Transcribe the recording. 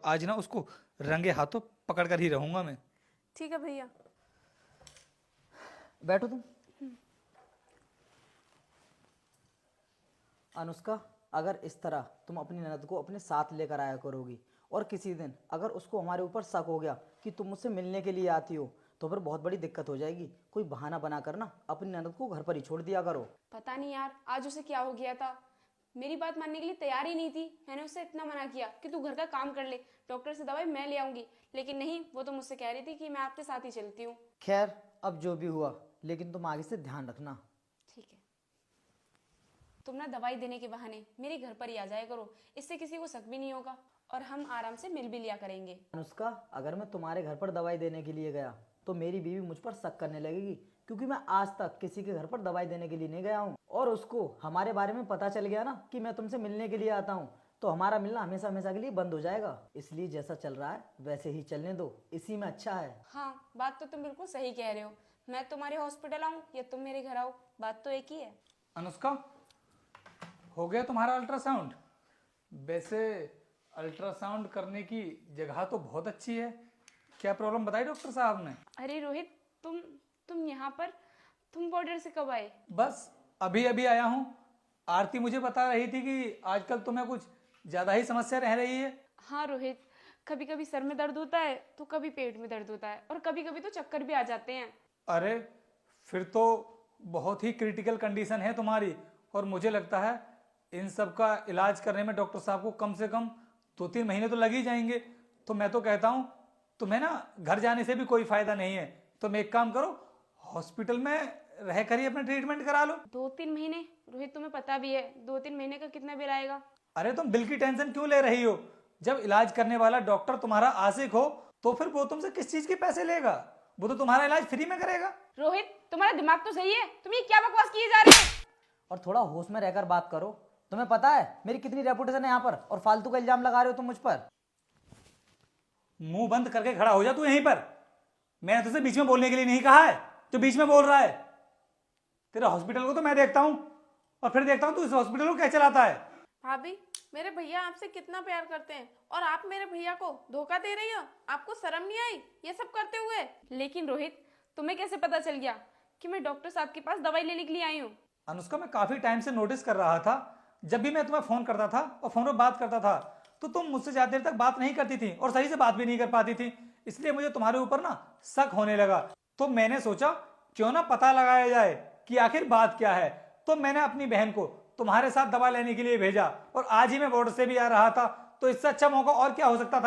आज ना उसको रंगे हाथों पकड़ कर ही रहूंगा मैं। ठीक है भैया। बैठो तुम। अनुष्का, अगर इस तरह तुम अपनी ननद को अपने साथ लेकर आया करोगी और किसी दिन अगर उसको हमारे ऊपर शक हो गया कि तुम मुझसे मिलने के लिए आती हो तो फिर बहुत बड़ी दिक्कत हो जाएगी। कोई बहाना बना कर ना अपनी ननद को घर पर ही छोड़ दिया करो। पता नहीं यार आज उसे क्या हो गया था, मेरी बात मानने के लिए तैयार ही नहीं थी। मैंने उसे इतना मना किया कि तू घर का काम कर ले, डॉक्टर से दवाई मैं ले आऊंगी, लेकिन नहीं, वो तो मुझसे कह रही थी कि मैं आपके साथ ही चलती हूँ। खैर, अब जो भी हुआ, लेकिन तुम आगे से ध्यान रखना। ठीक है। तुम ना दवाई देने के बहाने मेरे घर पर ही आ जाया करो, इससे किसी को शक भी नहीं होगा और हम आराम से मिल भी लिया करेंगे। अनुष्का, अगर मैं तुम्हारे घर पर दवाई देने के लिए गया तो मेरी बीवी मुझ पर शक करने लगेगी, क्योंकि मैं आज तक किसी के घर पर दवाई देने के लिए नहीं गया हूँ। और उसको हमारे बारे में पता चल गया ना कि मैं तुमसे मिलने के लिए आता हूँ, तो हमारा मिलना हमेशा हमेशा के लिए बंद हो जाएगा। इसलिए जैसा चल रहा है वैसे ही चलने दो, इसी में अच्छा है। हाँ, बात तो तुम बिल्कुल सही कह रहे हो। मैं तुम्हारे हॉस्पिटल आऊँ या तुम मेरे घर आओ, बात तो एक ही है। अनुष्का, हो गया तुम्हारा अल्ट्रासाउंड? वैसे अल्ट्रासाउंड करने की जगह तो बहुत अच्छी है। क्या प्रॉब्लम बताई डॉक्टर साहब ने? अरे रोहित, तुम यहाँ पर, तुम बॉर्डर से कब आए? बस अभी अभी आया हूँ। आरती मुझे बता रही थी कि आजकल तुम्हें कुछ ज्यादा ही समस्या रह रही है। हाँ रोहित, कभी कभी सर में दर्द होता है तो कभी पेट में दर्द होता है और कभी कभी तो चक्कर भी आ जाते हैं। अरे फिर तो बहुत ही क्रिटिकल कंडीशन है तुम्हारी, और मुझे लगता है इन सब का इलाज करने में डॉक्टर साहब को कम से कम 2-3 महीने तो लग ही जाएंगे। तो मैं तो कहता हूँ तुम्हें ना घर जाने से भी कोई फायदा नहीं है। तुम एक काम करो, हॉस्पिटल में रह कर ही अपना ट्रीटमेंट करा लो। 2-3 महीने? रोहित तुम्हें पता भी है 2-3 महीने का कितना बिल आएगा? अरे तुम बिल की टेंशन क्यों ले रही हो? जब इलाज करने वाला डॉक्टर तुम्हारा आशिक हो तो फिर वो तुमसे किस चीज के पैसे लेगा? वो तो तुम्हारा इलाज फ्री में करेगा। रोहित, तुम्हारा दिमाग तो सही है, तुम ये क्या बकवास किए जा रहे हो? और थोड़ा होश में रहकर बात करो। तुम्हें पता है मेरी कितनी रेपुटेशन है यहाँ पर, और फालतू का इल्जाम लगा रहे हो तुम मुझ पर। मुंह बंद करके खड़ा हो जा तू यहीं पर। मैंने तुझसे बीच में बोलने के लिए नहीं कहा है, जो बीच में बोल रहा है। तेरे हॉस्पिटल को तो मैं देखता हूँ और फिर देखता हूँ तू इस हॉस्पिटल को क्या चलाता है। भाभी, मेरे भैया आपसे कितना प्यार करते हैं और आप मेरे भैया को धोखा दे रही हो। आपको शर्म नहीं आई ये सब करते हुए? लेकिन रोहित, तुम्हें कैसे पता चल गया कि मैं डॉक्टर साहब के पास दवाई लेने के लिए आई हूँ? अनुष्का, मैं काफी टाइम से नोटिस कर रहा था, जब भी मैं तुम्हें फोन करता था और फोन पर बात करता था तो तुम मुझसे ज्यादा देर तक बात नहीं करती थी और सही से बात भी नहीं कर पाती थी। इसलिए मुझे तुम्हारे ऊपर ना शक होने लगा। तो मैंने सोचा क्यों ना पता लगाया जाए कि आखिर बात क्या है। तो मैंने अपनी बहन को तुम्हारे साथ दवा लेने के लिए भेजा और आज ही मैं बॉर्डर से भी आ रहा था। तो इससे अच्छा मौका और क्या हो सकता था।